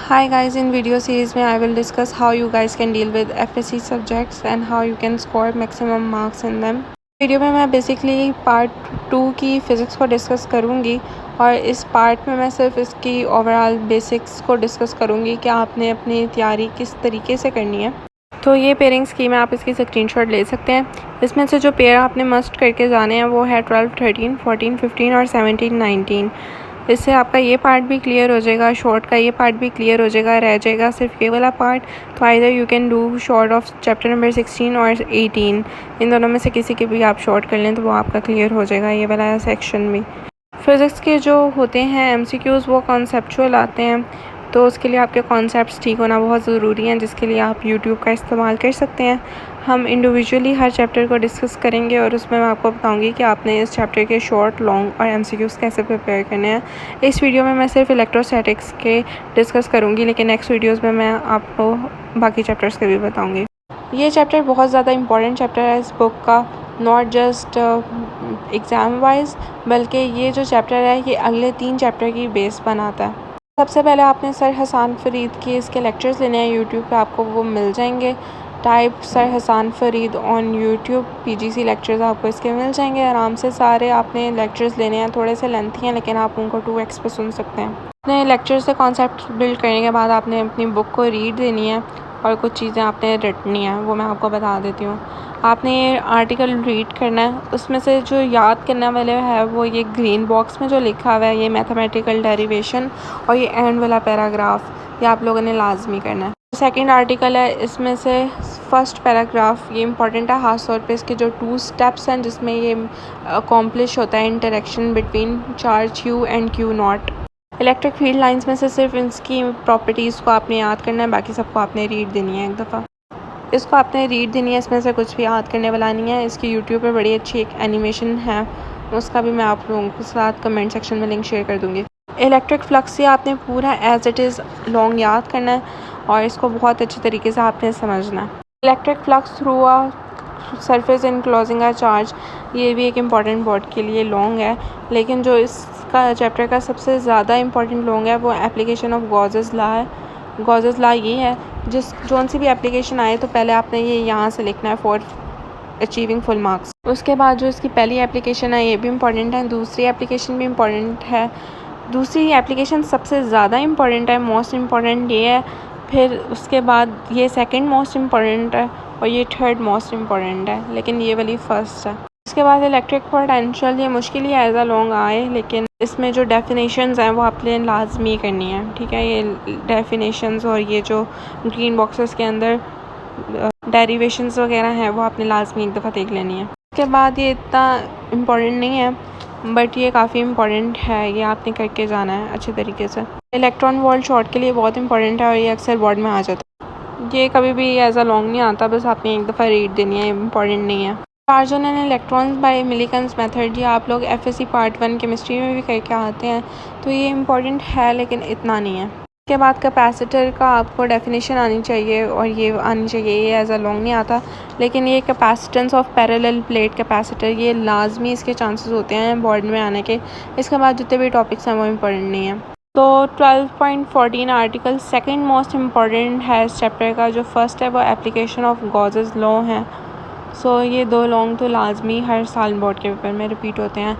Hi guys, in video series में I will discuss how you guys can deal with FSC subjects and how you can score maximum marks in them. Video में मैं basically part 2 की physics को discuss करूँगी और इस part में मैं सिर्फ इसकी ओवरऑल बेसिक्स को डिस्कस करूँगी कि आपने अपनी तैयारी किस तरीके से करनी है। तो ये पेयरिंग स्कीम है, आप इसकी स्क्रीनशॉट ले सकते हैं। इसमें से जो पेयर आपने मस्ट करके जाने हैं वो है 12, 13, 14, 15 और 17, 19। इससे आपका ये पार्ट भी क्लियर हो जाएगा, शॉर्ट का ये पार्ट भी क्लियर हो जाएगा, रह जाएगा सिर्फ ये वाला पार्ट। तो either you can do short of chapter number 16 और 18, इन दोनों में से किसी के भी आप शॉर्ट कर लें तो वो आपका क्लियर हो जाएगा ये वाला सेक्शन भी। फिज़िक्स के जो होते हैं MCQs वो कॉन्सेप्चुअल आते हैं, तो उसके लिए आपके कॉन्सेप्ट्स ठीक होना बहुत ज़रूरी हैं, जिसके लिए आप YouTube का इस्तेमाल कर सकते हैं। हम इंडिविजुअली हर चैप्टर को डिस्कस करेंगे और उसमें मैं आपको बताऊंगी कि आपने इस चैप्टर के शॉर्ट, लॉन्ग और MCQs कैसे प्रिपेयर करने हैं। इस वीडियो में मैं सिर्फ इलेक्ट्रोस्टैटिक्स के डिस्कस करूँगी, लेकिन नेक्स्ट वीडियोज़ में मैं आपको बाकी चैप्टर्स के भी बताऊँगी। ये चैप्टर बहुत ज़्यादा इंपॉर्टेंट चैप्टर है इस बुक का, नॉट जस्ट एग्ज़ाम वाइज, बल्कि ये जो चैप्टर है ये अगले 3 चैप्टर की बेस बनाता है। सबसे पहले आपने सर हसन फरीद के इसके लेक्चर्स लेने हैं, यूट्यूब पे आपको वो मिल जाएंगे। Type sir Hasan Farid on YouTube PGC lectures आपको इसके मिल जाएंगे आराम से सारे। आपने लेक्चर्स लेने हैं, थोड़े से लेंथी हैं लेकिन आप उनको 2x पे सुन सकते हैं। अपने लेक्चर से कॉन्सेप्ट बिल्ड करने के बाद आपने अपनी बुक को रीड देनी है और कुछ चीज़ें आपने रटनी है, वो मैं आपको बता देती हूँ। आपने ये आर्टिकल रीड करना है, उसमें से जो याद करने वाले है वो ये ग्रीन बॉक्स में जो लिखा हुआ है ये मैथमेटिकल डेरिवेशन और ये एंड वाला पैराग्राफ ये आप लोगों ने लाजमी करना है। सेकंड आर्टिकल है, इसमें से फर्स्ट पैराग्राफ ये इंपॉर्टेंट है, खास तौर पे इसके जो 2 स्टेप्स हैं जिसमें ये अकॉम्प्लिश होता है interaction between charge Q and Q not. Electric field lines में से सिर्फ इसकी प्रॉपर्टीज़ को आपने याद करना है, बाकी सबको आपने रीड देनी है एक दफ़ा। इसको आपने रीड देनी है, इसमें से कुछ भी याद करने वाला नहीं है। इसकी यूट्यूब पे बड़ी अच्छी एक एनिमेशन है, उसका भी मैं आप लोगों के साथ कमेंट सेक्शन में लिंक शेयर कर दूँगी। इलेक्ट्रिक फ्लक्स से आपने पूरा एज इट इज़ लॉन्ग याद करना है और इसको बहुत अच्छे तरीके से आपने समझना है। Electric flux through a surface enclosing a charge, ये भी एक इम्पॉर्टेंट वर्ड के लिए लॉन्ग है, लेकिन जो इसका चैप्टर का सबसे ज़्यादा इम्पॉर्टेंट लॉन्ग है वो एप्लीकेशन ऑफ गॉसेस लॉ है। गॉसेस लॉ ये है, जोन सी भी एप्लीकेशन आए तो पहले आपने ये यहाँ से लिखना है फॉर अचीविंग फुल मार्क्स। उसके बाद जो इसकी पहली एप्लीकेशन है ये भी इम्पॉर्टेंट है, दूसरी एप्लीकेशन भी इम्पॉर्टेंट है। दूसरी एप्लीकेशन सबसे ज़्यादा इम्पॉर्टेंट है, मोस्ट इम्पॉर्टेंट ये है, फिर उसके बाद ये सेकंड मोस्ट इम्पॉर्टेंट है और ये थर्ड मोस्ट इम्पॉर्टेंट है, लेकिन ये वाली फर्स्ट है। इसके बाद इलेक्ट्रिक पोटेंशियल, ये मुश्किल ही एज अ लॉन्ग आए, लेकिन इसमें जो डेफिनेशंस हैं वो आपने लाजमी करनी है, ठीक है। ये डेफिनेशंस और ये जो ग्रीन बॉक्सेस के अंदर डेरिवेशंस वगैरह हैं वो आपने लाजमी एक दफ़ा देख लेनी है। इसके बाद ये इतना इम्पॉर्टेंट नहीं है, बट ये काफ़ी इम्पॉर्टेंट है, ये आपने करके जाना है अच्छे तरीके से। इलेक्ट्रॉन वोल्ट शॉर्ट के लिए बहुत इंपॉर्टेंट है और ये अक्सर बोर्ड में आ जाता है। ये कभी भी एज अ लॉन्ग नहीं आता, बस आपने एक दफ़ा रीड देनी है, इम्पॉर्टेंट नहीं है। Charge on an electrons by Millikan's method, ये आप लोग FSC पार्ट 1 केमिस्ट्री में भी करके आते हैं, तो ये इम्पॉर्टेंट है लेकिन इतना नहीं है। इसके बाद कैपेसिटर का आपको डेफिनेशन आनी चाहिए और ये आनी चाहिए, ये एज अ लॉन्ग नहीं आता, लेकिन ये capacitance of parallel plate capacitor ये लाजमी इसके चांसेस होते हैं बोर्ड में आने के। इसके बाद जितने भी टॉपिक्स हैं वो इम्पोर्टेंट नहीं है। तो 12.14 आर्टिकल सेकंड मोस्ट इम्पॉर्टेंट है इस चैप्टर का। जो फर्स्ट है वो एप्लीकेशन ऑफ गॉसेस लॉ है। सो ये 2 लॉन्ग तो लाजमी हर साल बोर्ड के पेपर में रिपीट होते हैं।